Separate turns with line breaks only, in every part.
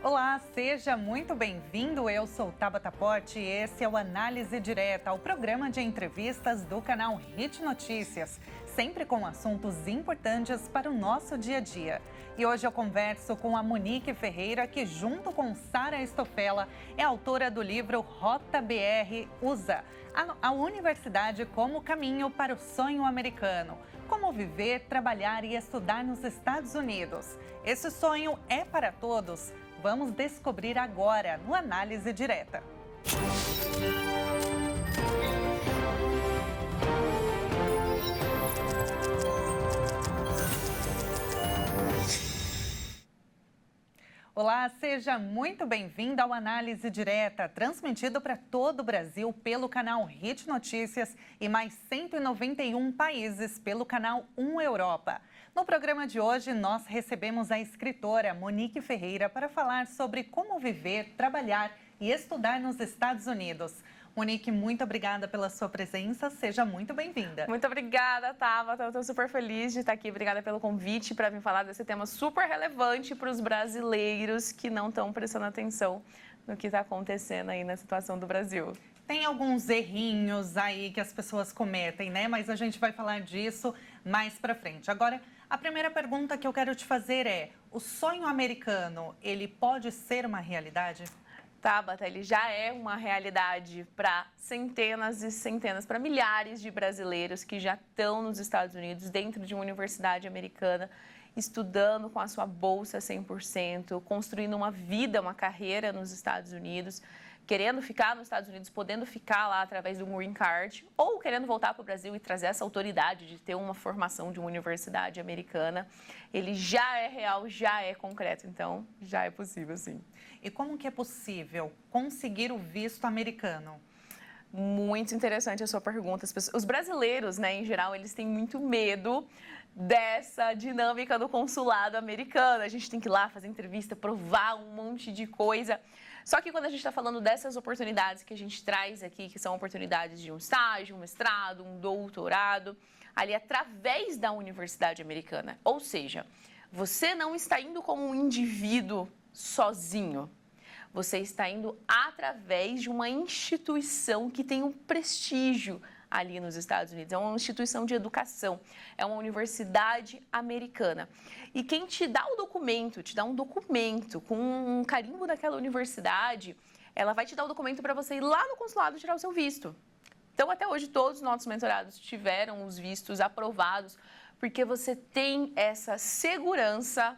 Olá, seja muito bem-vindo. Eu sou Tabata Potti e esse é o Análise Direta, o programa de entrevistas do canal Hit Notícias, sempre com assuntos importantes para o nosso dia a dia. E hoje eu converso com a Monique Ferreira, que junto com Sara Estofela é autora do livro Rota BR USA, a universidade como caminho para o sonho americano. Como viver, trabalhar e estudar nos Estados Unidos. Esse sonho é para todos? Vamos descobrir agora no Análise Direta. Olá, seja muito bem-vindo ao Análise Direta, transmitido para todo o Brasil pelo canal Hit Notícias e mais 191 países pelo canal 1 Europa. No programa de hoje, nós recebemos a escritora Monique Ferreira para falar sobre como viver, trabalhar e estudar nos Estados Unidos. Monique, muito obrigada pela sua presença, seja muito bem-vinda.
Muito obrigada, Tabata, eu estou super feliz de estar aqui, obrigada pelo convite para vir falar desse tema super relevante para os brasileiros que não estão prestando atenção no que está acontecendo aí na situação do Brasil.
Tem alguns errinhos aí que as pessoas cometem, né? Mas a gente vai falar disso mais para frente. Agora, a primeira pergunta que eu quero te fazer é: o sonho americano, ele pode ser uma realidade?
Tabata, ele já é uma realidade para centenas e centenas, para milhares de brasileiros que já estão nos Estados Unidos, dentro de uma universidade americana, estudando com a sua bolsa 100%, construindo uma vida, uma carreira nos Estados Unidos, querendo ficar nos Estados Unidos, podendo ficar lá através do Green Card, ou querendo voltar para o Brasil e trazer essa autoridade de ter uma formação de uma universidade americana. Ele já é real, já é concreto, então já é possível, sim.
E como que é possível conseguir o visto americano?
Muito interessante a sua pergunta. Os brasileiros, né, em geral, eles têm muito medo dessa dinâmica do consulado americano. A gente tem que ir lá fazer entrevista, provar um monte de coisa. Só que quando a gente está falando dessas oportunidades que a gente traz aqui, que são oportunidades de um estágio, um mestrado, um doutorado, ali através da universidade americana. Ou seja, você não está indo como um indivíduo sozinho. Você está indo através de uma instituição que tem um prestígio ali nos Estados Unidos. É uma instituição de educação, é uma universidade americana. E quem te dá o documento, te dá um documento com um carimbo daquela universidade, ela vai te dar o documento para você ir lá no consulado tirar o seu visto. Então, até hoje, todos os nossos mentorados tiveram os vistos aprovados, porque você tem essa segurança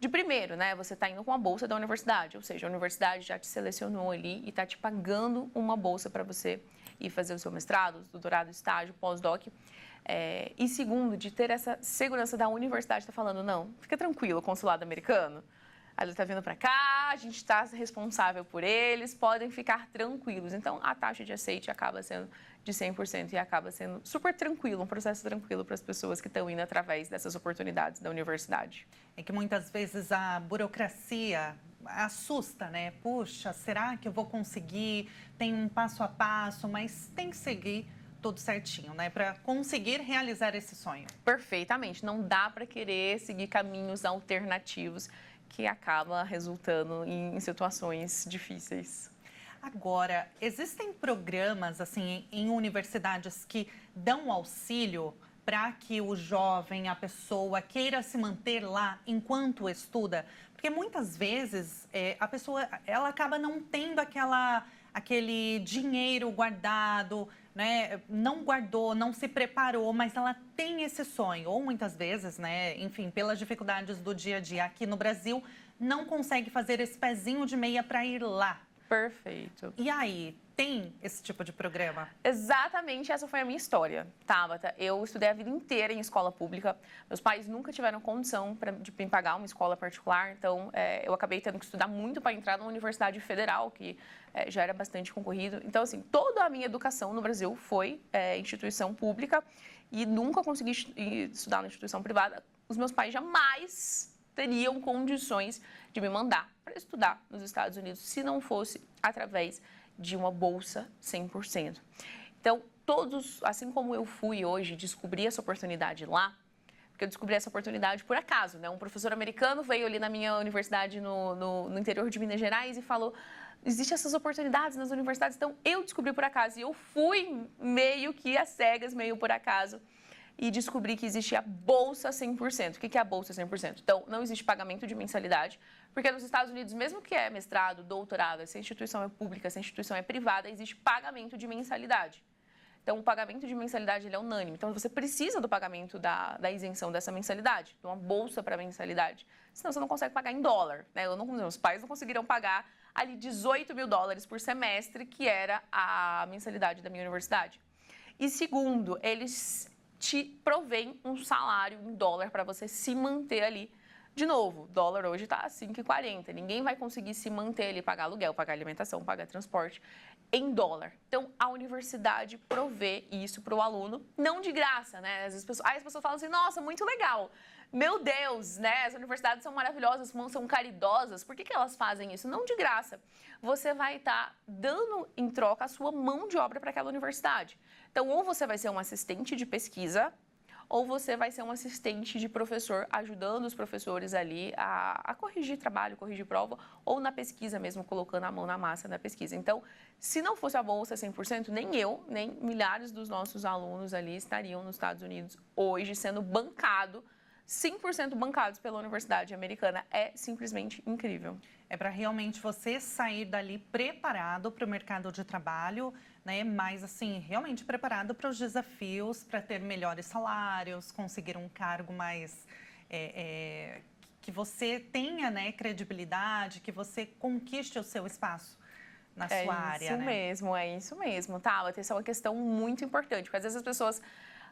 de primeiro, né? Você está indo com a bolsa da universidade, ou seja, a universidade já te selecionou ali e está te pagando uma bolsa para você ir fazer o seu mestrado, doutorado, estágio, pós-doc. E segundo, de ter essa segurança da universidade, está falando, não, fica tranquilo, o consulado americano, ele está vindo para cá, a gente está responsável por eles, podem ficar tranquilos. Então, a taxa de aceite acaba sendo de 100% e acaba sendo super tranquilo, um processo tranquilo para as pessoas que estão indo através dessas oportunidades da universidade.
É que muitas vezes a burocracia assusta, né? Puxa, será que eu vou conseguir? Tem um passo a passo, mas tem que seguir tudo certinho, né? Para conseguir realizar esse sonho.
Perfeitamente. Não dá para querer seguir caminhos alternativos que acaba resultando em situações difíceis.
Agora, existem programas assim em universidades que dão auxílio para que o jovem, a pessoa queira se manter lá enquanto estuda? Porque muitas vezes a pessoa ela acaba não tendo aquele dinheiro guardado, né? Não guardou, não se preparou, mas ela tem esse sonho. Ou muitas vezes, né? Enfim, pelas dificuldades do dia a dia aqui no Brasil, não consegue fazer esse pezinho de meia para ir lá.
Perfeito.
E aí, tem esse tipo de programa?
Exatamente, essa foi a minha história, Tabata. Eu estudei a vida inteira em escola pública. Meus pais nunca tiveram condição de me pagar uma escola particular, então eu acabei tendo que estudar muito para entrar numa universidade federal, que já era bastante concorrido. Então, assim, toda a minha educação no Brasil foi instituição pública e nunca consegui estudar na instituição privada. Os meus pais jamais teriam condições de me mandar para estudar nos Estados Unidos se não fosse através de uma bolsa 100%. Então, todos, assim como eu fui hoje, descobri essa oportunidade lá, porque porque eu descobri essa oportunidade por acaso, né? Um professor americano veio ali na minha universidade no interior de Minas Gerais e falou: existem essas oportunidades nas universidades, então eu descobri por acaso. E eu fui meio que às cegas, meio por acaso, e descobri que existia a Bolsa 100%. O que é a Bolsa 100%? Então, não existe pagamento de mensalidade, porque nos Estados Unidos, mesmo que é mestrado, doutorado, se a instituição é pública, se a instituição é privada, existe pagamento de mensalidade. Então, o pagamento de mensalidade ele é unânime. Então, você precisa do pagamento da isenção dessa mensalidade, de uma bolsa para mensalidade. Senão, você não consegue pagar em dólar, né? Os pais não conseguiriam pagar ali $18 mil por semestre, que era a mensalidade da minha universidade. E segundo, eles te provém um salário em dólar para você se manter ali. De novo, dólar hoje está a 5,40. Ninguém vai conseguir se manter ali, pagar aluguel, pagar alimentação, pagar transporte em dólar. Então, a universidade provê isso para o aluno, não de graça, né? As pessoas falam assim: nossa, muito legal. Meu Deus, né? As universidades são maravilhosas, são caridosas. Por que elas fazem isso? Não de graça. Você vai estar dando em troca a sua mão de obra para aquela universidade. Então, ou você vai ser um assistente de pesquisa, ou você vai ser um assistente de professor, ajudando os professores ali a corrigir trabalho, corrigir prova, ou na pesquisa mesmo, colocando a mão na massa da pesquisa. Então, se não fosse a Bolsa 100%, nem eu, nem milhares dos nossos alunos ali estariam nos Estados Unidos hoje sendo 100% bancados pela Universidade Americana. É simplesmente incrível.
É para realmente você sair dali preparado para o mercado de trabalho, né? Mas, assim, realmente preparado para os desafios, para ter melhores salários, conseguir um cargo mais... que você tenha, né, credibilidade, que você conquiste o seu espaço na sua área, né?
É isso mesmo, tá? Essa é uma questão muito importante, porque às vezes as pessoas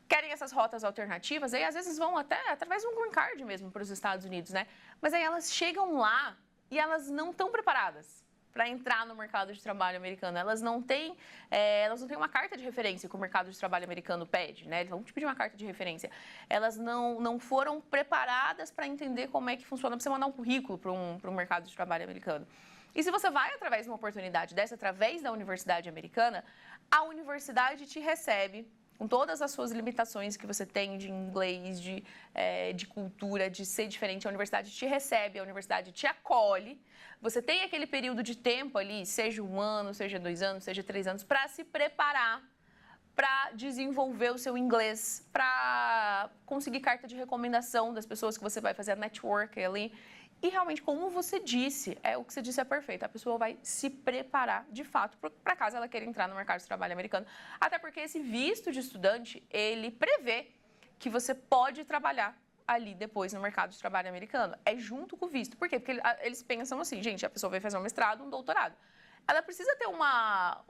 querem essas rotas alternativas, aí às vezes vão até através de um green card mesmo para os Estados Unidos, né? Mas aí elas chegam lá e elas não estão preparadas para entrar no mercado de trabalho americano. Elas não têm uma carta de referência que o mercado de trabalho americano pede, né? Eles vão te pedir uma carta de referência. Elas não foram preparadas para entender como é que funciona, para você mandar um currículo para um mercado de trabalho americano. E se você vai através de uma oportunidade dessa, através da universidade americana, a universidade te recebe com todas as suas limitações que você tem de inglês, de cultura, de ser diferente. A universidade te recebe, a universidade te acolhe. Você tem aquele período de tempo ali, seja 1 ano, seja 2 anos, seja 3 anos, para se preparar, para desenvolver o seu inglês, para conseguir carta de recomendação das pessoas que você vai fazer a network ali. E realmente, como você disse, o que você disse é perfeito. A pessoa vai se preparar, de fato, para caso ela queira entrar no mercado de trabalho americano. Até porque esse visto de estudante, ele prevê que você pode trabalhar ali depois no mercado de trabalho americano. É junto com o visto. Por quê? Porque eles pensam assim, gente, a pessoa vai fazer um mestrado, um doutorado. Ela precisa ter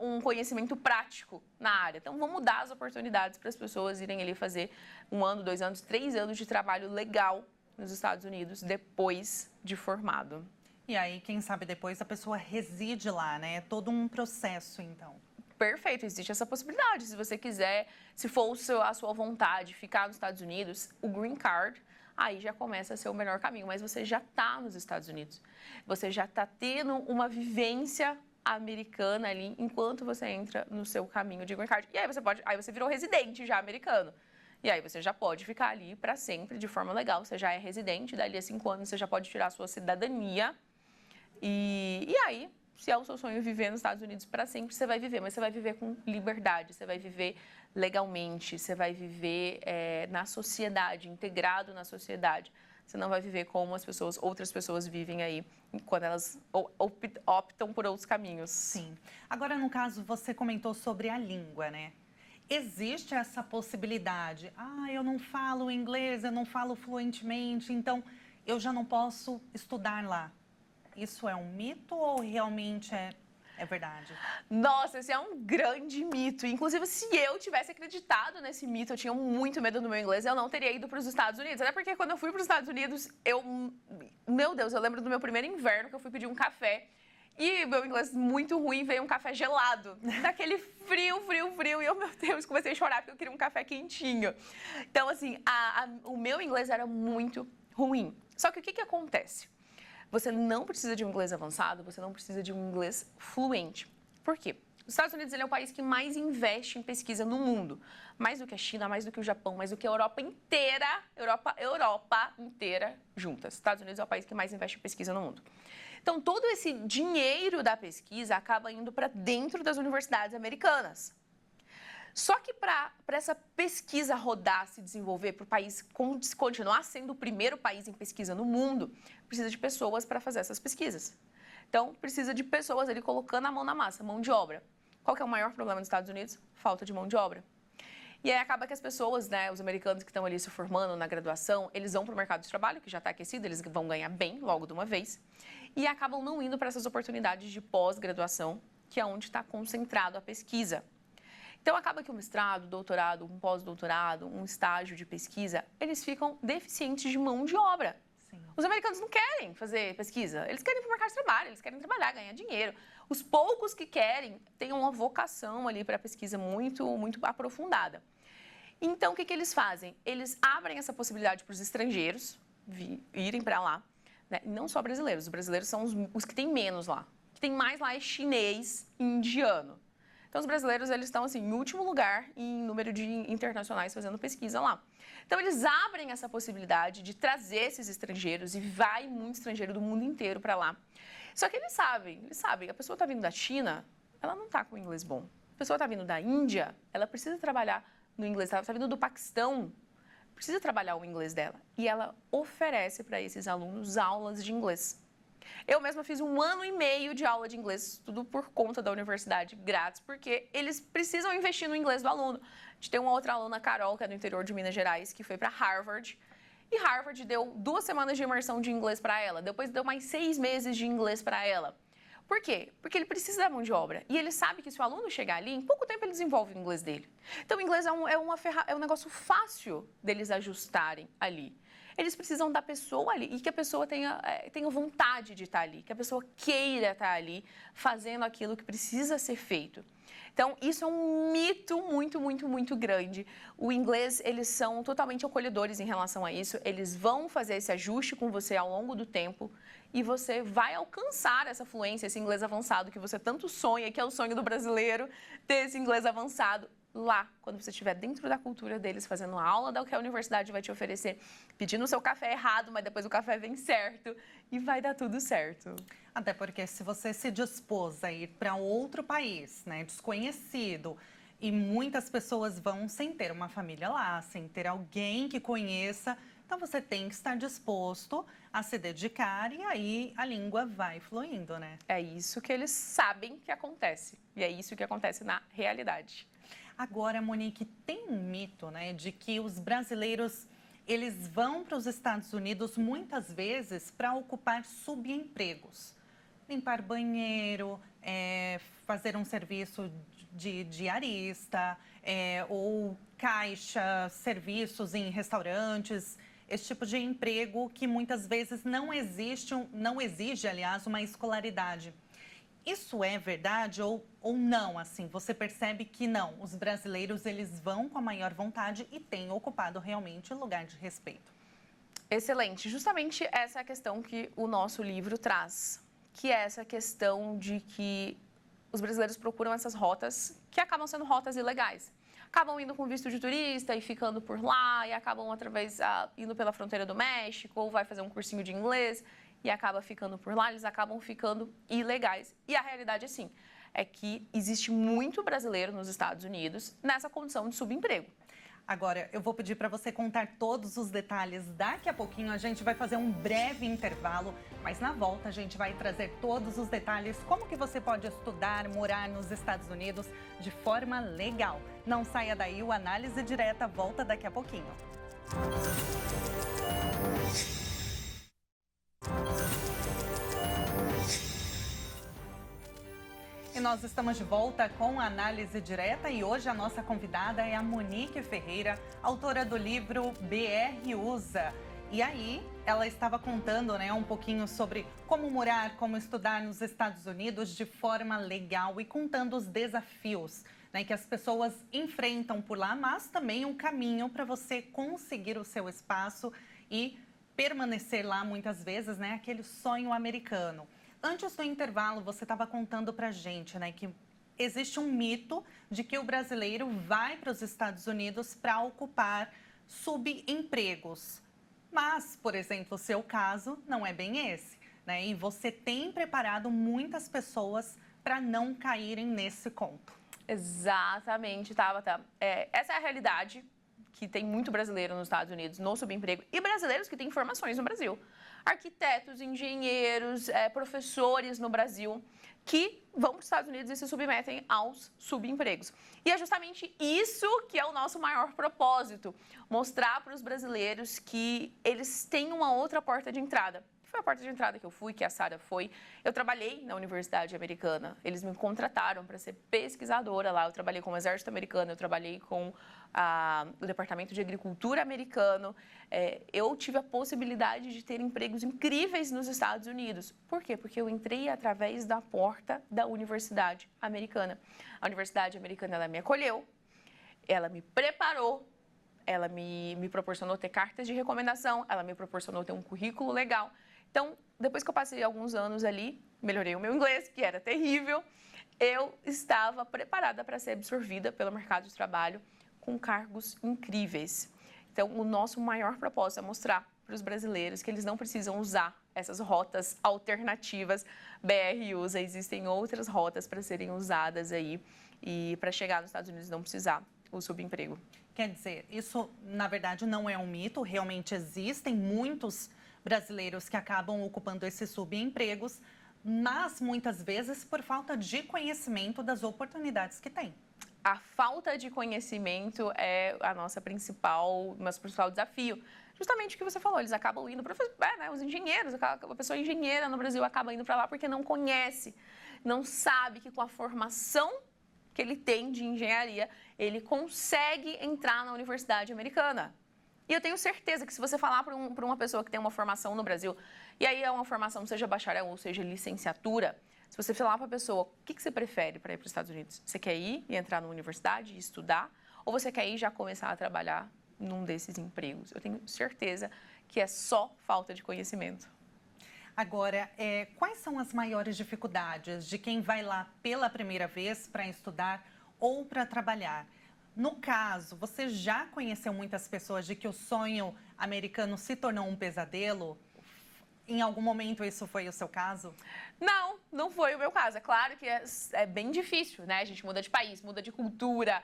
um conhecimento prático na área. Então, vamos dar as oportunidades para as pessoas irem ali fazer 1 ano, 2 anos, 3 anos de trabalho legal nos Estados Unidos depois de formado.
E aí, quem sabe depois a pessoa reside lá, né? É todo um processo, então.
Perfeito, existe essa possibilidade. Se você quiser, se for a sua vontade ficar nos Estados Unidos, o Green Card, aí já começa a ser o melhor caminho. Mas você já está nos Estados Unidos. Você já está tendo uma vivência americana ali enquanto você entra no seu caminho de Green Card. E aí você virou residente já americano. E aí você já pode ficar ali para sempre, de forma legal. Você já é residente, dali a 5 anos você já pode tirar a sua cidadania. E aí, se é o seu sonho viver nos Estados Unidos para sempre, você vai viver. Mas você vai viver com liberdade, você vai viver legalmente, você vai viver na sociedade, integrado na sociedade. Você não vai viver como outras pessoas vivem aí, quando elas optam por outros caminhos.
Sim. Agora, no caso, você comentou sobre a língua, né? Existe essa possibilidade? Eu não falo inglês, eu não falo fluentemente, então eu já não posso estudar lá. Isso é um mito ou realmente é verdade?
Nossa, esse é um grande mito. Inclusive, se eu tivesse acreditado nesse mito, eu tinha muito medo do meu inglês, eu não teria ido para os Estados Unidos. Até porque quando eu fui para os Estados Unidos, meu Deus, eu lembro do meu primeiro inverno que eu fui pedir um café. E meu inglês muito ruim, veio um café gelado, daquele frio, e eu, meu Deus, comecei a chorar porque eu queria um café quentinho. Então, assim, o meu inglês era muito ruim. Só que o que acontece? Você não precisa de um inglês avançado, você não precisa de um inglês fluente. Por quê? Os Estados Unidos ele é o país que mais investe em pesquisa no mundo. Mais do que a China, mais do que o Japão, mais do que a Europa inteira. Europa inteira juntas. Estados Unidos é o país que mais investe em pesquisa no mundo. Então, todo esse dinheiro da pesquisa acaba indo para dentro das universidades americanas. Só que para essa pesquisa rodar, se desenvolver, para o país continuar sendo o primeiro país em pesquisa no mundo, precisa de pessoas para fazer essas pesquisas. Então, precisa de pessoas ali colocando a mão na massa, mão de obra. Qual que é o maior problema nos Estados Unidos? Falta de mão de obra. E aí acaba que as pessoas, né, os americanos que estão ali se formando na graduação, eles vão para o mercado de trabalho, que já está aquecido, eles vão ganhar bem logo de uma vez, e acabam não indo para essas oportunidades de pós-graduação, que é onde está concentrado a pesquisa. Então, acaba que um mestrado, doutorado, um pós-doutorado, um estágio de pesquisa, eles ficam deficientes de mão de obra. Sim. Os americanos não querem fazer pesquisa, eles querem ir para o mercado de trabalho, eles querem trabalhar, ganhar dinheiro. Os poucos que querem têm uma vocação ali para a pesquisa muito aprofundada. Então, o que eles fazem? Eles abrem essa possibilidade para os estrangeiros irem para lá, né? E não só brasileiros, os brasileiros são os que têm menos lá. O que tem mais lá é chinês e indiano. Então, os brasileiros, eles estão, assim, em último lugar em número de internacionais fazendo pesquisa lá. Então, eles abrem essa possibilidade de trazer esses estrangeiros e vai muito estrangeiro do mundo inteiro para lá. Só que eles sabem, a pessoa está vindo da China, ela não está com inglês bom. A pessoa está vindo da Índia, ela precisa trabalhar no inglês. Ela está vindo do Paquistão, precisa trabalhar o inglês dela. E ela oferece para esses alunos aulas de inglês. Eu mesma fiz 1 ano e meio de aula de inglês, tudo por conta da universidade, grátis, porque eles precisam investir no inglês do aluno. A gente tem uma outra aluna, Carol, que é do interior de Minas Gerais, que foi para Harvard. E Harvard deu 2 semanas de imersão de inglês para ela, depois deu mais 6 meses de inglês para ela. Por quê? Porque ele precisa da mão de obra. E ele sabe que se o aluno chegar ali, em pouco tempo ele desenvolve o inglês dele. Então, o inglês é um negócio fácil deles ajustarem ali. Eles precisam da pessoa ali e que a pessoa tenha vontade de estar ali, que a pessoa queira estar ali fazendo aquilo que precisa ser feito. Então, isso é um mito muito grande. O inglês, eles são totalmente acolhedores em relação a isso. Eles vão fazer esse ajuste com você ao longo do tempo e você vai alcançar essa fluência, esse inglês avançado que você tanto sonha, que é o sonho do brasileiro, ter esse inglês avançado lá, quando você estiver dentro da cultura deles, fazendo a aula do que a universidade vai te oferecer, pedindo o seu café errado, mas depois o café vem certo e vai dar tudo certo.
Até porque se você se dispôs a ir para outro país, né, desconhecido, e muitas pessoas vão sem ter uma família lá, sem ter alguém que conheça, então você tem que estar disposto a se dedicar e aí a língua vai fluindo, né?
É isso que eles sabem que acontece e é isso que acontece na realidade.
Agora, Monique, tem um mito, né, de que os brasileiros, eles vão para os Estados Unidos muitas vezes para ocupar subempregos. Limpar banheiro, fazer um serviço de diarista, ou caixa, serviços em restaurantes, esse tipo de emprego que muitas vezes não exige, aliás, uma escolaridade. Isso é verdade ou não? Assim, você percebe que não, os brasileiros eles vão com a maior vontade e têm ocupado realmente lugar de respeito.
Excelente. Justamente essa é a questão que o nosso livro traz, que é essa questão de que os brasileiros procuram essas rotas que acabam sendo rotas ilegais. Acabam indo com visto de turista e ficando por lá, e acabam indo pela fronteira do México, ou vai fazer um cursinho de inglês e acaba ficando por lá, eles acabam ficando ilegais. E a realidade, assim, é que existe muito brasileiro nos Estados Unidos nessa condição de subemprego.
Agora, eu vou pedir para você contar todos os detalhes. Daqui a pouquinho a gente vai fazer um breve intervalo, mas na volta a gente vai trazer todos os detalhes, como que você pode estudar, morar nos Estados Unidos de forma legal. Não saia daí, o Análise Direta volta daqui a pouquinho. E nós estamos de volta com a Análise Direta e hoje a nossa convidada é a Monique Ferreira, autora do livro BR USA. E aí, ela estava contando, né, um pouquinho sobre como morar, como estudar nos Estados Unidos de forma legal e contando os desafios, né, que as pessoas enfrentam por lá, mas também um caminho para você conseguir o seu espaço e permanecer lá muitas vezes, né, aquele sonho americano. Antes do intervalo, você estava contando para a gente, né, que existe um mito de que o brasileiro vai para os Estados Unidos para ocupar subempregos. Mas, por exemplo, o seu caso não é bem esse, né? E você tem preparado muitas pessoas para não caírem nesse conto.
Exatamente, Tabata. Essa é a realidade, que tem muito brasileiro nos Estados Unidos no subemprego e brasileiros que têm formações no Brasil. Arquitetos, engenheiros, professores no Brasil que vão para os Estados Unidos e se submetem aos subempregos. E é justamente isso que é o nosso maior propósito, mostrar para os brasileiros que eles têm uma outra porta de entrada. Foi a porta de entrada que eu fui, que a Sara foi. Eu trabalhei na Universidade Americana. Eles me contrataram para ser pesquisadora lá. Eu trabalhei com o Exército Americano, eu trabalhei com o Departamento de Agricultura americano. Eu tive a possibilidade de ter empregos incríveis nos Estados Unidos. Por quê? Porque eu entrei através da porta da Universidade Americana. A Universidade Americana, ela me acolheu, ela me preparou, ela me proporcionou ter cartas de recomendação, ela me proporcionou ter um currículo legal. Então, depois que eu passei alguns anos ali, melhorei o meu inglês, que era terrível, eu estava preparada para ser absorvida pelo mercado de trabalho com cargos incríveis. Então, o nosso maior propósito é mostrar para os brasileiros que eles não precisam usar essas rotas alternativas. BR usa, existem outras rotas para serem usadas aí e para chegar nos Estados Unidos não precisar o subemprego.
Quer dizer, isso na verdade não é um mito, realmente existem muitos brasileiros que acabam ocupando esses subempregos, mas muitas vezes por falta de conhecimento das oportunidades que têm.
A falta de conhecimento é nosso principal desafio. Justamente o que você falou, eles acabam indo para os engenheiros, a pessoa engenheira no Brasil acaba indo para lá porque não conhece, não sabe que com a formação que ele tem de engenharia, ele consegue entrar na Universidade Americana. E eu tenho certeza que se você falar para uma pessoa que tem uma formação no Brasil, e aí é uma formação, seja bacharel ou seja licenciatura, se você falar para a pessoa, o que você prefere para ir para os Estados Unidos? Você quer ir e entrar na universidade e estudar? Ou você quer ir e já começar a trabalhar num desses empregos? Eu tenho certeza que é só falta de conhecimento.
Agora, quais são as maiores dificuldades de quem vai lá pela primeira vez para estudar ou para trabalhar? No caso, você já conheceu muitas pessoas de que o sonho americano se tornou um pesadelo? Em algum momento isso foi o seu caso?
Não foi o meu caso. É claro que é bem difícil, né? A gente muda de país, muda de cultura,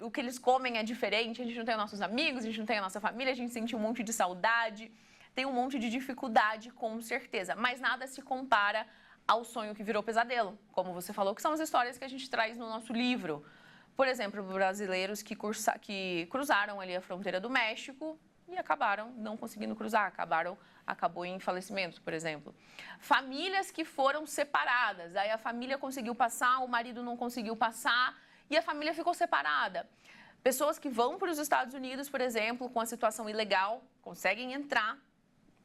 o que eles comem é diferente, a gente não tem os nossos amigos, a gente não tem a nossa família, a gente sente um monte de saudade, tem um monte de dificuldade, com certeza. Mas nada se compara ao sonho que virou pesadelo, como você falou, que são as histórias que a gente traz no nosso livro. Por exemplo, brasileiros que cruzaram ali a fronteira do México e acabaram não conseguindo cruzar, acabou em falecimento, por exemplo. Famílias que foram separadas, aí a família conseguiu passar, o marido não conseguiu passar e a família ficou separada. Pessoas que vão para os Estados Unidos, por exemplo, com a situação ilegal, conseguem entrar,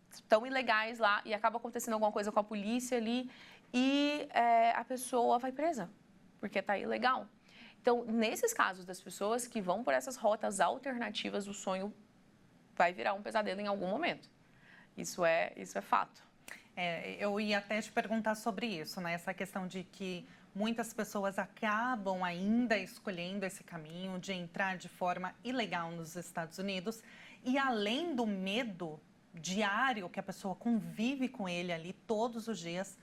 estão ilegais lá e acaba acontecendo alguma coisa com a polícia ali e a pessoa vai presa, porque está ilegal. Então, nesses casos das pessoas que vão por essas rotas alternativas, o sonho vai virar um pesadelo em algum momento. Isso é fato.
Eu ia até te perguntar sobre isso, né? Essa questão de que muitas pessoas acabam ainda escolhendo esse caminho de entrar de forma ilegal nos Estados Unidos e além do medo diário que a pessoa convive com ele ali todos os dias,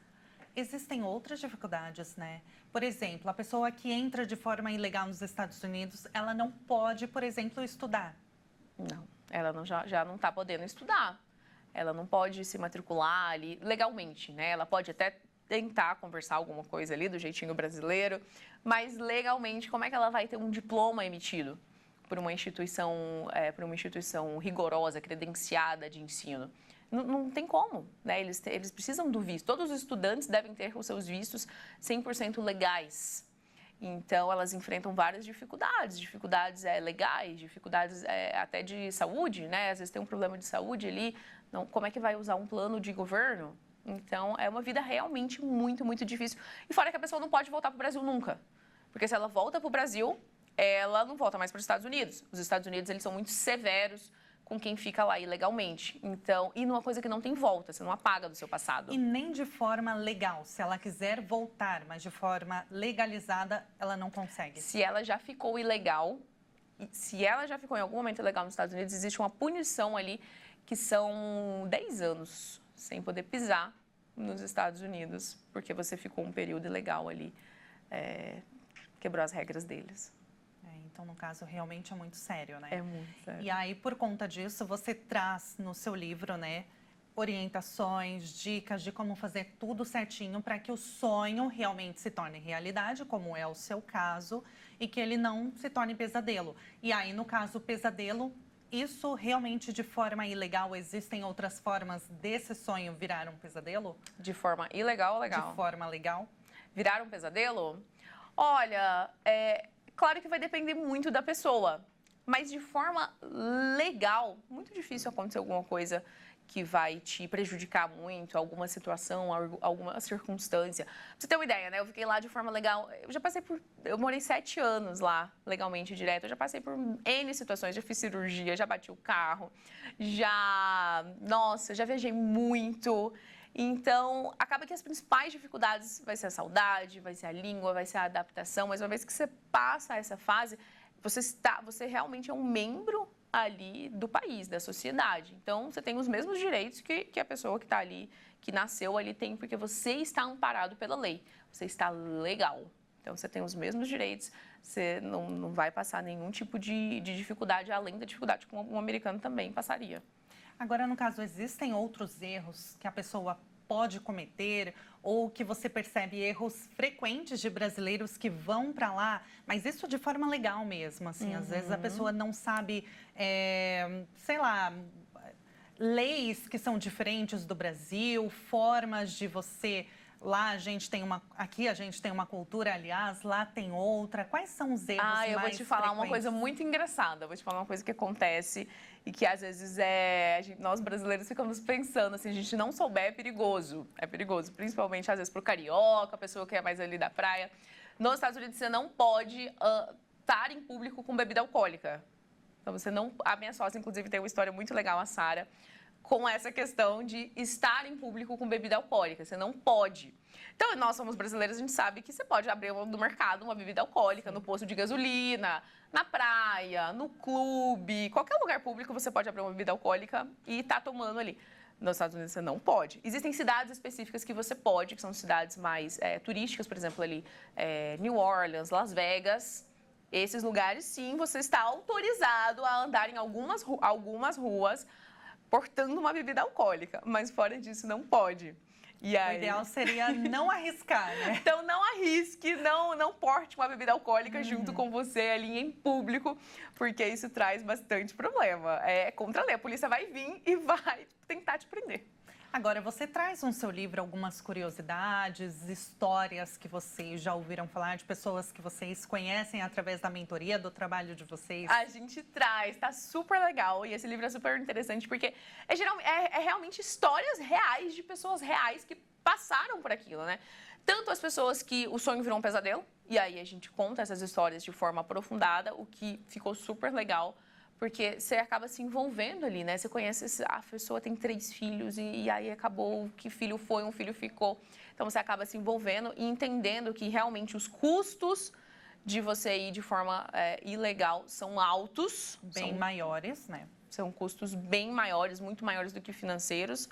existem outras dificuldades, né? Por exemplo, a pessoa que entra de forma ilegal nos Estados Unidos, ela não pode, por exemplo, estudar.
Não, ela já não está podendo estudar. Ela não pode se matricular ali legalmente, né? Ela pode até tentar conversar alguma coisa ali do jeitinho brasileiro, mas legalmente, como é que ela vai ter um diploma emitido por uma instituição rigorosa, credenciada de ensino? Não tem como, né? Eles precisam do visto. Todos os estudantes devem ter os seus vistos 100% legais. Então, elas enfrentam várias dificuldades legais, dificuldades até de saúde, né? Às vezes tem um problema de saúde ali, como é que vai usar um plano de governo? Então, é uma vida realmente muito, muito difícil. E fora que a pessoa não pode voltar para o Brasil nunca. Porque se ela volta para o Brasil, ela não volta mais para os Estados Unidos. Os Estados Unidos, eles são muito severos com quem fica lá ilegalmente. Então, e numa coisa que não tem volta, você não apaga do seu passado.
E nem de forma legal. Se ela quiser voltar, mas de forma legalizada, ela não consegue.
Se ela já ficou ilegal, se ela já ficou em algum momento ilegal nos Estados Unidos, existe uma punição ali que são 10 anos sem poder pisar nos Estados Unidos, porque você ficou um período ilegal ali, quebrou as regras deles.
Então, no caso, realmente é muito sério, né?
É muito sério.
E aí, por conta disso, você traz no seu livro, né, orientações, dicas de como fazer tudo certinho para que o sonho realmente se torne realidade, como é o seu caso, e que ele não se torne pesadelo. E aí, no caso, pesadelo, isso realmente de forma ilegal, existem outras formas desse sonho virar um pesadelo?
De forma ilegal ou legal?
De forma legal.
Virar um pesadelo? Olha, claro que vai depender muito da pessoa, mas de forma legal, muito difícil acontecer alguma coisa que vai te prejudicar muito, alguma situação, alguma circunstância. Pra você ter uma ideia, né? Eu fiquei lá de forma legal, eu morei 7 anos lá, legalmente direto, eu já passei por N situações, já fiz cirurgia, já bati o carro, já viajei muito. Então, acaba que as principais dificuldades vai ser a saudade, vai ser a língua, vai ser a adaptação, mas uma vez que você passa essa fase, você realmente é um membro ali do país, da sociedade. Então, você tem os mesmos direitos que a pessoa que está ali, que nasceu ali tem, porque você está amparado pela lei, você está legal. Então, você tem os mesmos direitos, você não vai passar nenhum tipo de dificuldade, além da dificuldade que um americano também passaria.
Agora, no caso, existem outros erros que a pessoa pode cometer ou que você percebe erros frequentes de brasileiros que vão para lá, mas isso de forma legal mesmo, assim, às vezes a pessoa não sabe, sei lá, leis que são diferentes do Brasil, formas de você... Lá aqui a gente tem uma cultura, aliás, lá tem outra. Quais são os erros mais
eu vou te falar
frequentes?
uma coisa muito engraçada. Eu vou te falar uma coisa que acontece e que às vezes nós brasileiros ficamos pensando, assim, a gente não souber é perigoso. É perigoso, principalmente às vezes pro carioca, a pessoa que é mais ali da praia. Nos Estados Unidos você não pode estar em público com bebida alcoólica. Então você não... A minha sócia, inclusive, tem uma história muito legal, a Sara, com essa questão de estar em público com bebida alcoólica. Você não pode. Então, nós somos brasileiros, a gente sabe que você pode abrir no mercado uma bebida alcoólica, no posto de gasolina, na praia, no clube, qualquer lugar público você pode abrir uma bebida alcoólica e estar tomando ali. Nos Estados Unidos você não pode. Existem cidades específicas que você pode, que são cidades mais turísticas, por exemplo, ali New Orleans, Las Vegas. Esses lugares, sim, você está autorizado a andar em algumas ruas portando uma bebida alcoólica, mas fora disso não pode. E aí...
O ideal seria não arriscar, né?
Então não arrisque, não porte uma bebida alcoólica junto com você ali em público, porque isso traz bastante problema. É contra a lei, a polícia vai vir e vai tentar te prender.
Agora, você traz no seu livro algumas curiosidades, histórias que vocês já ouviram falar, de pessoas que vocês conhecem através da mentoria, do trabalho de vocês?
A gente traz, tá super legal. E esse livro é super interessante porque é realmente histórias reais de pessoas reais que passaram por aquilo, né? Tanto as pessoas que o sonho virou um pesadelo, e aí a gente conta essas histórias de forma aprofundada, o que ficou super legal. Porque você acaba se envolvendo ali, né? Você conhece, a pessoa tem 3 filhos e aí acabou que filho foi, um filho ficou. Então, você acaba se envolvendo e entendendo que realmente os custos de você ir de forma ilegal são altos.
Bem maiores, né?
São custos bem maiores, muito maiores do que financeiros.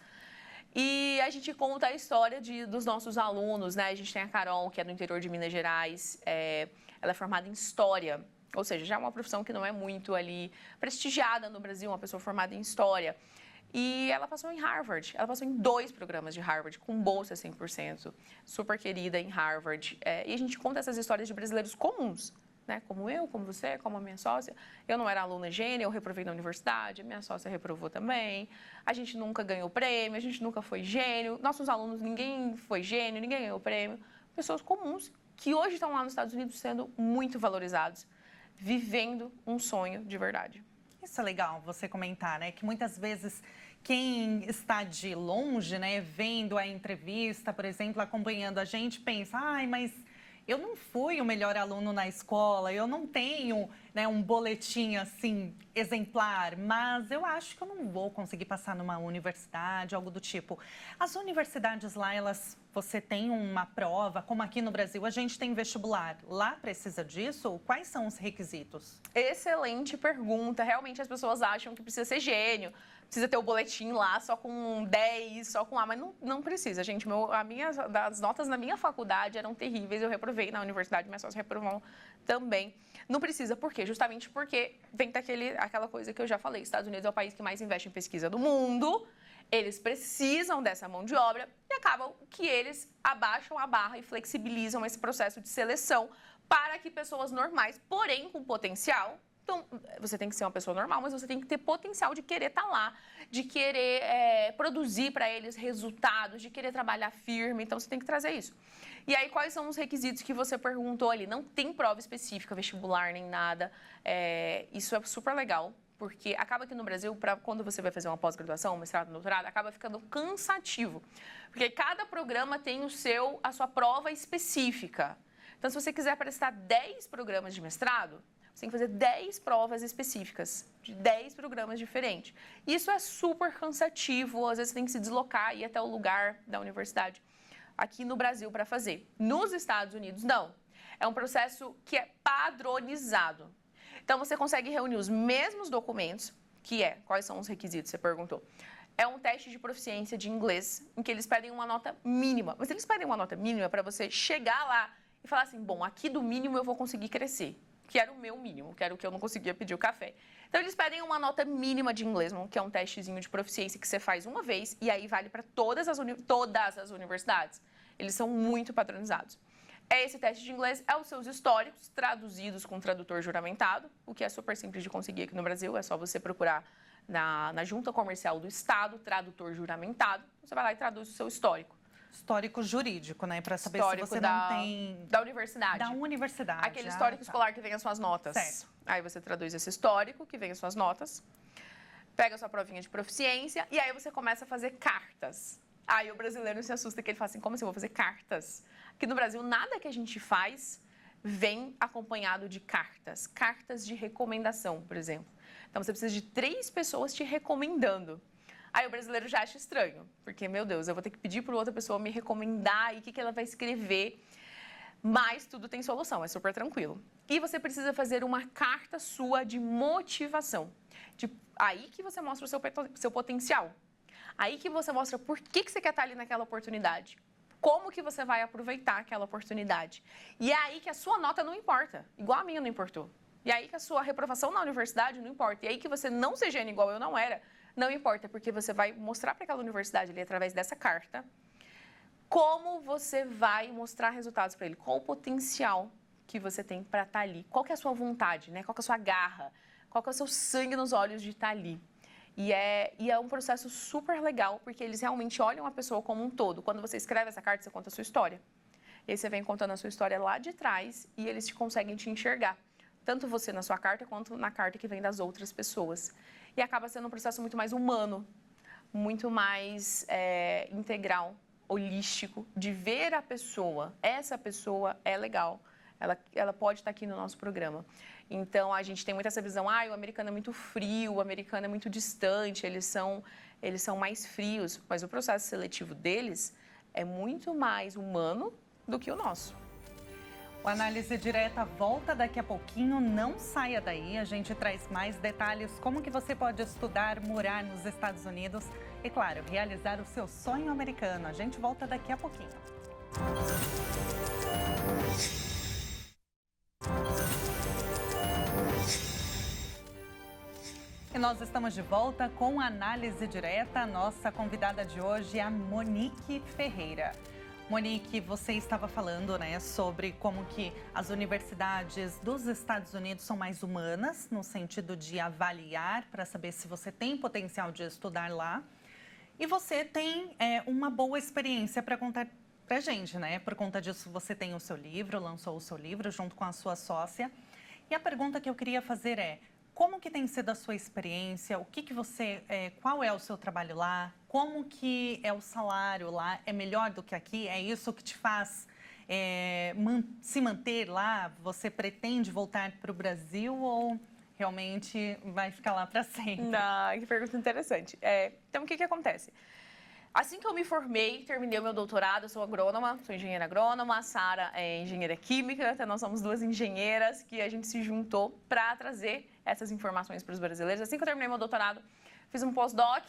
E a gente conta a história dos nossos alunos, né? A gente tem a Carol, que é do interior de Minas Gerais. Ela é formada em História. Ou seja, já é uma profissão que não é muito ali prestigiada no Brasil, uma pessoa formada em História. E ela passou em Harvard, ela passou em 2 programas de Harvard, com bolsa 100%, super querida em Harvard. E a gente conta essas histórias de brasileiros comuns, né? Como eu, como você, como a minha sócia. Eu não era aluna gênio, eu reprovei na universidade, a minha sócia reprovou também. A gente nunca ganhou prêmio, a gente nunca foi gênio. Nossos alunos, ninguém foi gênio, ninguém ganhou prêmio. Pessoas comuns que hoje estão lá nos Estados Unidos sendo muito valorizados, vivendo um sonho de verdade.
Isso é legal você comentar, né? Que muitas vezes quem está de longe, né, vendo a entrevista, por exemplo, acompanhando a gente, pensa, mas eu não fui o melhor aluno na escola, eu não tenho né, um boletim assim exemplar, mas eu acho que eu não vou conseguir passar numa universidade, algo do tipo. As universidades lá, você tem uma prova, como aqui no Brasil a gente tem vestibular. Lá precisa disso? Quais são os requisitos?
Excelente pergunta. Realmente as pessoas acham que precisa ser gênio, precisa ter o boletim lá só com 10, só com A, mas não precisa, gente. As notas na minha faculdade eram terríveis, eu reprovei na universidade, mas só se reprovou também. Não precisa, por quê? Justamente porque vem aquela coisa que eu já falei, Estados Unidos é o país que mais investe em pesquisa do mundo, eles precisam dessa mão de obra e acabam que eles abaixam a barra e flexibilizam esse processo de seleção para que pessoas normais, porém com potencial. Então, você tem que ser uma pessoa normal, mas você tem que ter potencial de querer estar lá, de querer produzir para eles resultados, de querer trabalhar firme. Então, você tem que trazer isso. E aí, quais são os requisitos que você perguntou ali? Não tem prova específica, vestibular, nem nada. Isso é super legal, porque acaba que no Brasil, quando você vai fazer uma pós-graduação, mestrado, doutorado, acaba ficando cansativo. Porque cada programa tem a sua prova específica. Então, se você quiser prestar 10 programas de mestrado, você tem que fazer 10 provas específicas, de 10 programas diferentes. Isso é super cansativo, às vezes você tem que se deslocar e ir até o lugar da universidade aqui no Brasil para fazer. Nos Estados Unidos, não. É um processo que é padronizado. Então, você consegue reunir os mesmos documentos, quais são os requisitos, você perguntou. É um teste de proficiência de inglês, em que eles pedem uma nota mínima. Mas eles pedem uma nota mínima para você chegar lá e falar assim, bom, aqui do mínimo eu vou conseguir crescer. Que era o meu mínimo, que era o que eu não conseguia pedir o café. Então, eles pedem uma nota mínima de inglês, que é um testezinho de proficiência que você faz uma vez e aí vale para todas as universidades. Eles são muito padronizados. Esse teste de inglês é os seus históricos traduzidos com tradutor juramentado, o que é super simples de conseguir aqui no Brasil. É só você procurar na Junta Comercial do Estado, tradutor juramentado. Você vai lá e traduz o seu histórico.
Histórico jurídico, né? Para saber
Histórico
se você não tem...
Da universidade.
Da universidade.
Aquele histórico escolar que vem as suas notas.
Certo.
Aí você traduz esse histórico, que vem as suas notas, pega a sua provinha de proficiência e aí você começa a fazer cartas. Aí o brasileiro se assusta, que ele fala assim, como assim eu vou fazer cartas? Aqui no Brasil, nada que a gente faz vem acompanhado de cartas. Cartas de recomendação, por exemplo. Então, você precisa de 3 pessoas te recomendando. Aí o brasileiro já acha estranho, porque, meu Deus, eu vou ter que pedir para outra pessoa me recomendar e o que ela vai escrever. Mas tudo tem solução, é super tranquilo. E você precisa fazer uma carta sua de motivação. Aí que você mostra o seu potencial. Aí que você mostra por que você quer estar ali naquela oportunidade. Como que você vai aproveitar aquela oportunidade. E é aí que a sua nota não importa, igual a minha não importou. E é aí que a sua reprovação na universidade não importa. E é aí que você não ser gênio igual eu não era, não importa, porque você vai mostrar para aquela universidade ali, através dessa carta, como você vai mostrar resultados para ele, qual o potencial que você tem para estar ali, qual que é a sua vontade, né? Qual que é a sua garra, qual que é o seu sangue nos olhos de estar ali. E é um processo super legal, porque eles realmente olham a pessoa como um todo. Quando você escreve essa carta, você conta a sua história. E aí você vem contando a sua história lá de trás e eles conseguem te enxergar. Tanto você na sua carta, quanto na carta que vem das outras pessoas. E acaba sendo um processo muito mais humano, muito mais integral, holístico, de ver a pessoa. Essa pessoa é legal, ela pode estar aqui no nosso programa. Então, a gente tem muito essa visão, o americano é muito frio, o americano é muito distante, eles são mais frios, mas o processo seletivo deles é muito mais humano do que o nosso.
O Análise Direta volta daqui a pouquinho, não saia daí, a gente traz mais detalhes, como que você pode estudar, morar nos Estados Unidos e, claro, realizar o seu sonho americano. A gente volta daqui a pouquinho. E nós estamos de volta com a Análise Direta. A nossa convidada de hoje é a Monique Ferreira. Monique, você estava falando, né, sobre como que as universidades dos Estados Unidos são mais humanas, no sentido de avaliar para saber se você tem potencial de estudar lá. E você tem uma boa experiência para contar para a gente, né? Por conta disso, você tem o seu livro, lançou o seu livro junto com a sua sócia. E a pergunta que eu queria fazer é: como que tem sido a sua experiência? O que você, qual é o seu trabalho lá? Como que é o salário lá? É melhor do que aqui? É isso que te faz se manter lá? Você pretende voltar para o Brasil ou realmente vai ficar lá para sempre?
Que pergunta interessante. Então, o que acontece? Assim que eu me formei, terminei o meu doutorado, eu sou agrônoma, sou engenheira agrônoma, a Sara é engenheira química, então nós somos duas engenheiras que a gente se juntou para trazer essas informações para os brasileiros. Assim que eu terminei meu doutorado, fiz um pós-doc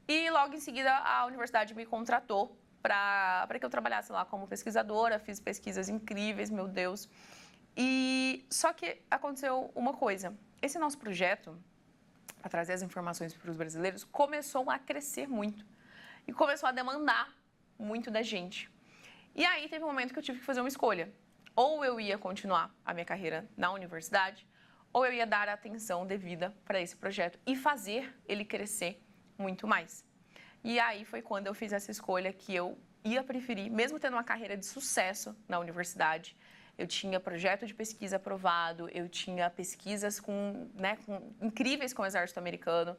e logo em seguida a universidade me contratou para que eu trabalhasse lá como pesquisadora, fiz pesquisas incríveis, meu Deus. E só que aconteceu uma coisa, esse nosso projeto, para trazer as informações para os brasileiros, começou a crescer muito. E começou a demandar muito da gente. E aí teve um momento que eu tive que fazer uma escolha. Ou eu ia continuar a minha carreira na universidade, ou eu ia dar a atenção devida para esse projeto e fazer ele crescer muito mais. E aí foi quando eu fiz essa escolha que eu ia preferir, mesmo tendo uma carreira de sucesso na universidade, eu tinha projeto de pesquisa aprovado, eu tinha pesquisas incríveis com o exército americano.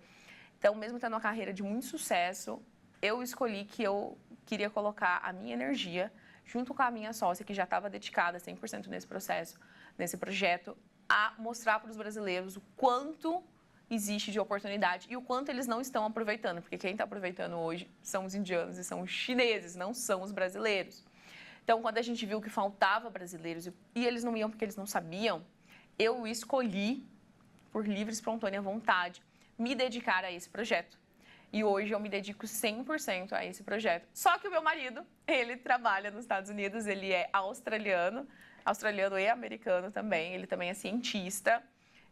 Então, mesmo tendo uma carreira de muito sucesso, eu escolhi que eu queria colocar a minha energia, junto com a minha sócia, que já estava dedicada 100% nesse processo, nesse projeto, a mostrar para os brasileiros o quanto existe de oportunidade e o quanto eles não estão aproveitando. Porque quem está aproveitando hoje são os indianos e são os chineses, não são os brasileiros. Então, quando a gente viu que faltava brasileiros e eles não iam porque eles não sabiam, eu escolhi, por livre e espontânea vontade, me dedicar a esse projeto. E hoje eu me dedico 100% a esse projeto. Só que o meu marido, ele trabalha nos Estados Unidos, ele é australiano e americano também, ele também é cientista.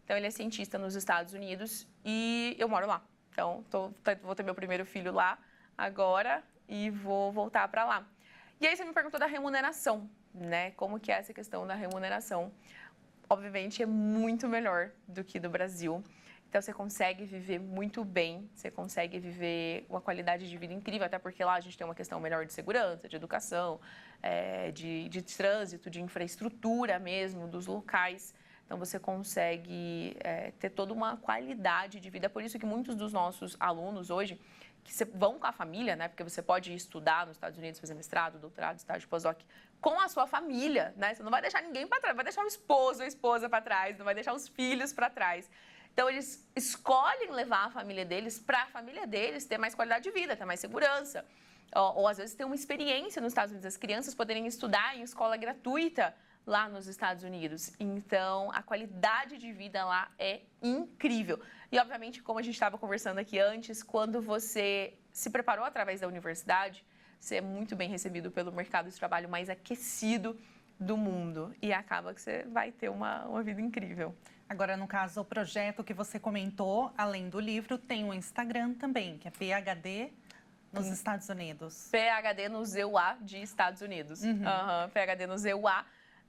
Então, ele é cientista nos Estados Unidos e eu moro lá. Então, vou ter meu primeiro filho lá agora e vou voltar para lá. E aí você me perguntou da remuneração, né? Como que é essa questão da remuneração? Obviamente, é muito melhor do que do Brasil. Então, você consegue viver muito bem, você consegue viver uma qualidade de vida incrível, até porque lá a gente tem uma questão melhor de segurança, de educação, de trânsito, de infraestrutura mesmo, dos locais. Então, você consegue ter toda uma qualidade de vida. Por isso que muitos dos nossos alunos hoje, que vão com a família, né? Porque você pode ir estudar nos Estados Unidos, fazer mestrado, doutorado, estágio pós-doc, com a sua família, né? Você não vai deixar ninguém para trás, vai deixar o esposo ou a esposa para trás, não vai deixar os filhos para trás. Então, eles escolhem levar a família deles para a família deles ter mais qualidade de vida, ter mais segurança. Ou às vezes, ter uma experiência nos Estados Unidos. As crianças poderem estudar em escola gratuita lá nos Estados Unidos. Então, a qualidade de vida lá é incrível. E, obviamente, como a gente estava conversando aqui antes, quando você se preparou através da universidade, você é muito bem recebido pelo mercado de trabalho mais aquecido do mundo. E acaba que você vai ter uma vida incrível.
Agora, no caso, o projeto que você comentou, além do livro, tem um Instagram também, que é PhD nos Estados Unidos.
PhD no ZUA de Estados Unidos. PhD no ZUA,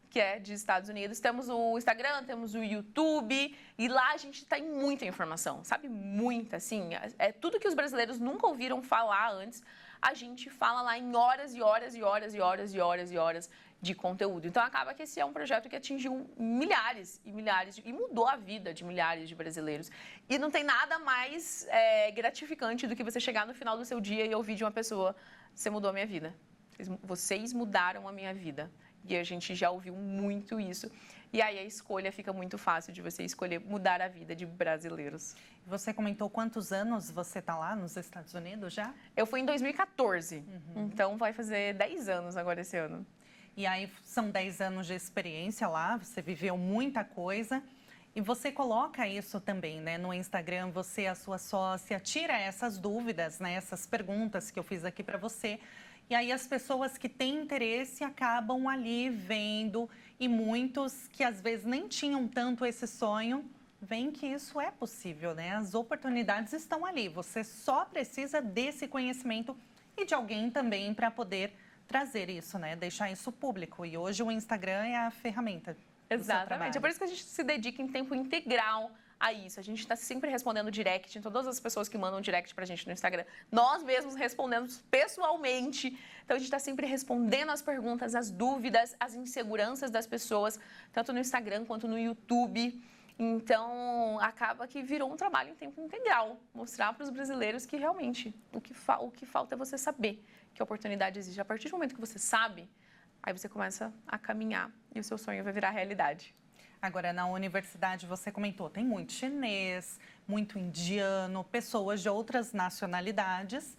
que é de Estados Unidos. Temos o Instagram, temos o YouTube, e lá a gente tem muita informação, sabe? Muita, assim. É tudo que os brasileiros nunca ouviram falar antes, a gente fala lá em horas e horas e horas e horas e horas e horas de conteúdo. Então, acaba que esse é um projeto que atingiu milhares e milhares, e mudou a vida de milhares de brasileiros. E não tem nada mais gratificante do que você chegar no final do seu dia e ouvir de uma pessoa: você mudou a minha vida. Vocês mudaram a minha vida. E a gente já ouviu muito isso. E aí a escolha fica muito fácil de você escolher mudar a vida de brasileiros.
Você comentou quantos anos você está lá nos Estados Unidos já?
Eu fui em 2014. Então vai fazer 10 anos agora esse ano.
E aí são 10 anos de experiência lá, você viveu muita coisa. E você coloca isso também, né, no Instagram, você e a sua sócia, tira essas dúvidas, né, essas perguntas que eu fiz aqui para você. E aí as pessoas que têm interesse acabam ali vendo, e muitos que às vezes nem tinham tanto esse sonho, veem que isso é possível, né? As oportunidades estão ali, você só precisa desse conhecimento e de alguém também para poder trazer isso, né? Deixar isso público. E hoje o Instagram é a ferramenta.
Exatamente. É por isso que a gente se dedica em tempo integral a isso. A gente está sempre respondendo direct, em todas as pessoas que mandam direct pra gente no Instagram. Nós mesmos respondemos pessoalmente. Então, a gente está sempre respondendo as perguntas, as dúvidas, as inseguranças das pessoas, tanto no Instagram quanto no YouTube. Então, acaba que virou um trabalho em tempo integral. Mostrar para os brasileiros que realmente o que falta é você saber que a oportunidade existe. A partir do momento que você sabe, aí você começa a caminhar e o seu sonho vai virar realidade.
Agora, na universidade, você comentou, tem muito chinês, muito indiano, pessoas de outras nacionalidades.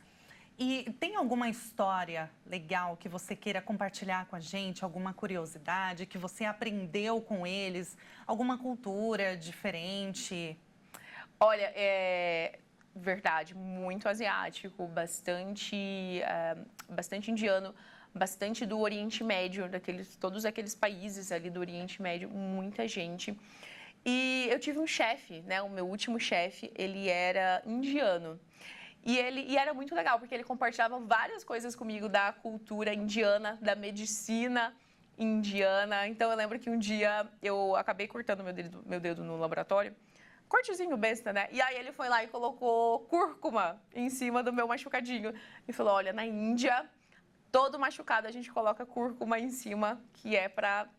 E tem alguma história legal que você queira compartilhar com a gente? Alguma curiosidade que você aprendeu com eles? Alguma cultura diferente?
Olha, é verdade, muito asiático, bastante indiano, bastante do Oriente Médio, todos aqueles países ali do Oriente Médio, muita gente. E eu tive um chefe, né? O meu último chefe, ele era indiano. E era muito legal, porque ele compartilhava várias coisas comigo da cultura indiana, da medicina indiana. Então, eu lembro que um dia eu acabei cortando meu dedo no laboratório, cortezinho besta, né? E aí ele foi lá e colocou cúrcuma em cima do meu machucadinho. E falou, olha, na Índia, todo machucado a gente coloca cúrcuma em cima, que é para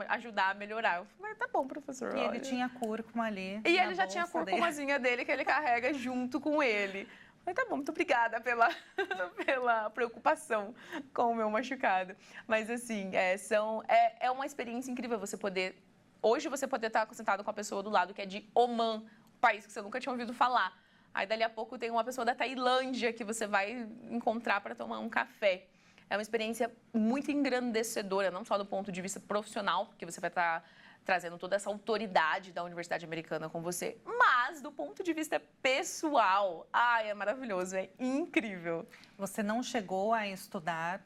ajudar a melhorar. Eu falei, tá bom, professor.
E ele tinha cúrcuma ali.
E ele já tinha a cúrcumazinha dele que ele carrega junto com ele. Eu falei, tá bom, muito obrigada pela preocupação com o meu machucado. Mas assim, é uma experiência incrível você poder... Hoje você poder estar sentado com a pessoa do lado que é de Oman, um país que você nunca tinha ouvido falar. Aí dali a pouco tem uma pessoa da Tailândia que você vai encontrar para tomar um café. É uma experiência muito engrandecedora, não só do ponto de vista profissional, porque você vai estar trazendo toda essa autoridade da Universidade Americana com você, mas do ponto de vista pessoal, é maravilhoso, é incrível.
Você não chegou a estudar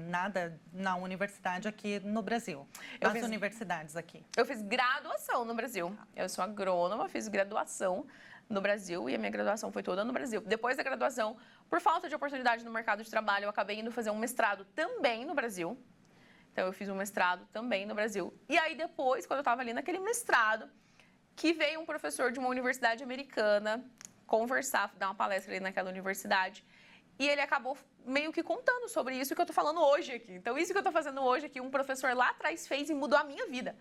nada na universidade aqui no Brasil? Nas universidades aqui?
Eu fiz graduação no Brasil. Eu sou agrônoma, fiz graduação no Brasil e a minha graduação foi toda no Brasil. Depois da graduação, por falta de oportunidade no mercado de trabalho, eu acabei indo fazer um mestrado também no Brasil. Então, eu fiz um mestrado também no Brasil. E aí, depois, quando eu estava ali naquele mestrado, que veio um professor de uma universidade americana conversar, dar uma palestra ali naquela universidade, e ele acabou meio que contando sobre isso que eu estou falando hoje aqui. Então, isso que eu estou fazendo hoje aqui, um professor lá atrás fez e mudou a minha vida.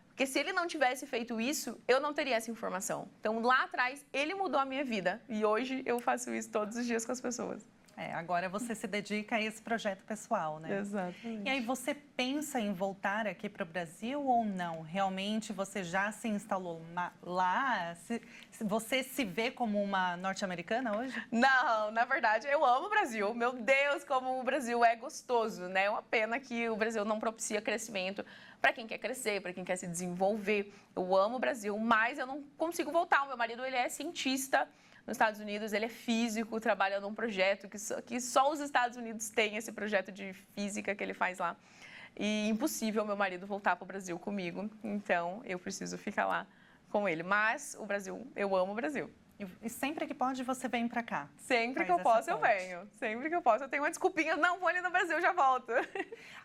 Porque se ele não tivesse feito isso, eu não teria essa informação. Então, lá atrás, ele mudou a minha vida. E hoje eu faço isso todos os dias com as pessoas.
Agora você se dedica a esse projeto pessoal, né?
Exatamente.
E aí você pensa em voltar aqui para o Brasil ou não? Realmente você já se instalou lá? Você se vê como uma norte-americana hoje?
Não, na verdade eu amo o Brasil. Meu Deus, como o Brasil é gostoso, né? É uma pena que o Brasil não propicia crescimento para quem quer crescer, para quem quer se desenvolver. Eu amo o Brasil, mas eu não consigo voltar. O meu marido, ele é cientista nos Estados Unidos, ele é físico, trabalha num projeto que só os Estados Unidos têm esse projeto de física que ele faz lá. E impossível meu marido voltar para o Brasil comigo, então eu preciso ficar lá com ele. Mas o Brasil, eu amo o Brasil.
E sempre que pode, você vem para cá?
Sempre que eu posso, eu venho. Sempre que eu posso. Eu tenho uma desculpinha, não, vou ali no Brasil, já volto.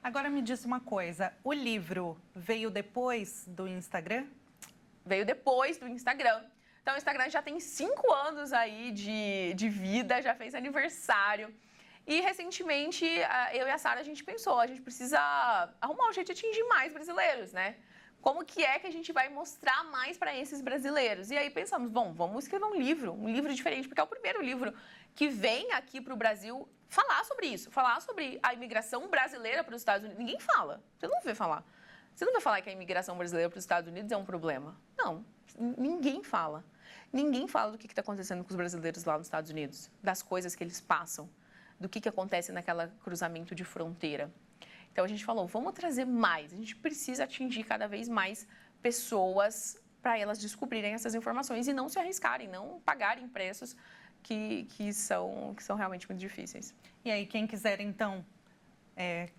Agora me diz uma coisa, o livro veio depois do Instagram?
Veio depois do Instagram. Então, o Instagram já tem 5 anos aí de vida, já fez aniversário. E, recentemente, eu e a Sara, a gente pensou, a gente precisa arrumar um jeito de atingir mais brasileiros, né? Como que é que a gente vai mostrar mais para esses brasileiros? E aí pensamos, bom, vamos escrever um livro diferente, porque é o primeiro livro que vem aqui para o Brasil falar sobre isso, falar sobre a imigração brasileira para os Estados Unidos. Ninguém fala, você não vê falar. Você não vai falar que a imigração brasileira para os Estados Unidos é um problema. Não, ninguém fala. Ninguém fala do que está acontecendo com os brasileiros lá nos Estados Unidos, das coisas que eles passam, do que acontece naquela cruzamento de fronteira. Então, a gente falou, vamos trazer mais, a gente precisa atingir cada vez mais pessoas para elas descobrirem essas informações e não se arriscarem, não pagarem preços que são realmente muito difíceis.
E aí, quem quiser, então,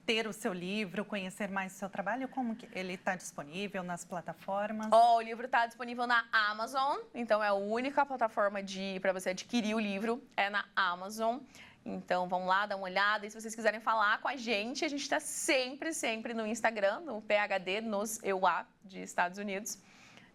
ter o seu livro, conhecer mais o seu trabalho, como que ele está disponível nas plataformas?
O livro está disponível na Amazon, então é a única plataforma para você adquirir o livro, é na Amazon. Então, vão lá, dá uma olhada. E se vocês quiserem falar com a gente está sempre no Instagram, no PHD, nos EUA de Estados Unidos.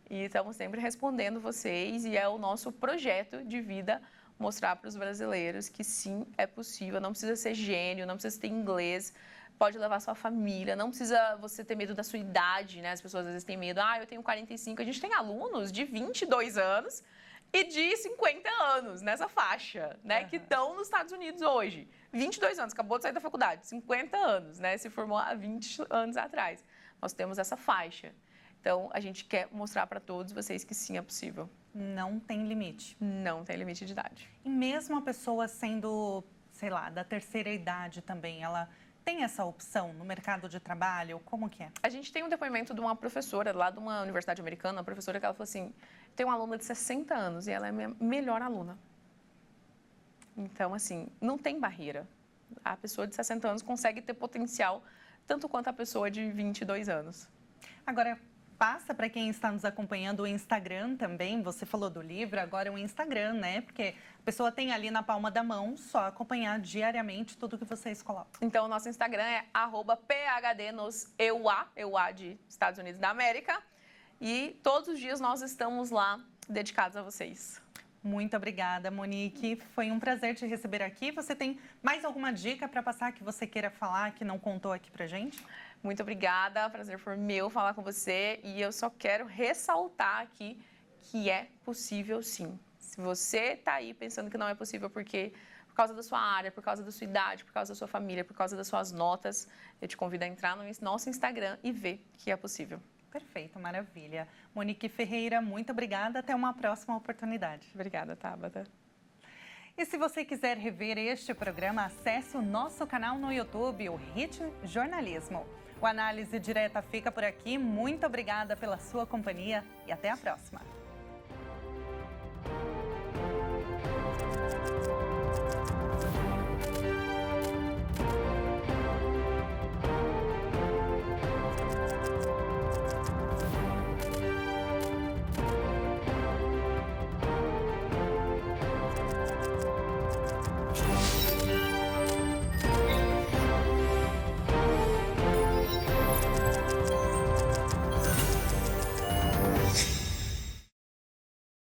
E estamos sempre respondendo vocês. E é o nosso projeto de vida mostrar para os brasileiros que sim, é possível. Não precisa ser gênio, não precisa ter inglês. Pode levar sua família. Não precisa você ter medo da sua idade, né? As pessoas às vezes têm medo. Eu tenho 45. A gente tem alunos de 22 anos e de 50 anos nessa faixa, né? Que estão nos Estados Unidos hoje. 22 anos, acabou de sair da faculdade, 50 anos, né? Se formou há 20 anos atrás. Nós temos essa faixa. Então, a gente quer mostrar para todos vocês que sim, é possível.
Não tem limite.
Não tem limite de idade.
E mesmo a pessoa sendo, sei lá, da terceira idade também, ela tem essa opção no mercado de trabalho? Como que é?
A gente tem um depoimento de uma professora lá de uma universidade americana, uma professora que ela falou assim, tem uma aluna de 60 anos e ela é a minha melhor aluna. Então, assim, não tem barreira. A pessoa de 60 anos consegue ter potencial tanto quanto a pessoa de 22 anos.
Agora, passa para quem está nos acompanhando o Instagram também. Você falou do livro, agora é o Instagram, né? Porque a pessoa tem ali na palma da mão, só acompanhar diariamente tudo que vocês colocam.
Então, o nosso Instagram é @PHDnosEUA, EUA de Estados Unidos da América. E todos os dias nós estamos lá dedicados a vocês.
Muito obrigada, Monique. Foi um prazer te receber aqui. Você tem mais alguma dica para passar que você queira falar que não contou aqui pra gente?
Muito obrigada, prazer foi meu falar com você e eu só quero ressaltar aqui que é possível sim. Se você está aí pensando que não é possível porque por causa da sua área, por causa da sua idade, por causa da sua família, por causa das suas notas, eu te convido a entrar no nosso Instagram e ver que é possível.
Perfeito, maravilha. Monique Ferreira, muito obrigada. Até uma próxima oportunidade.
Obrigada, Tabata.
E se você quiser rever este programa, acesse o nosso canal no YouTube, o Hit Jornalismo. O Análise Direta fica por aqui. Muito obrigada pela sua companhia e até a próxima.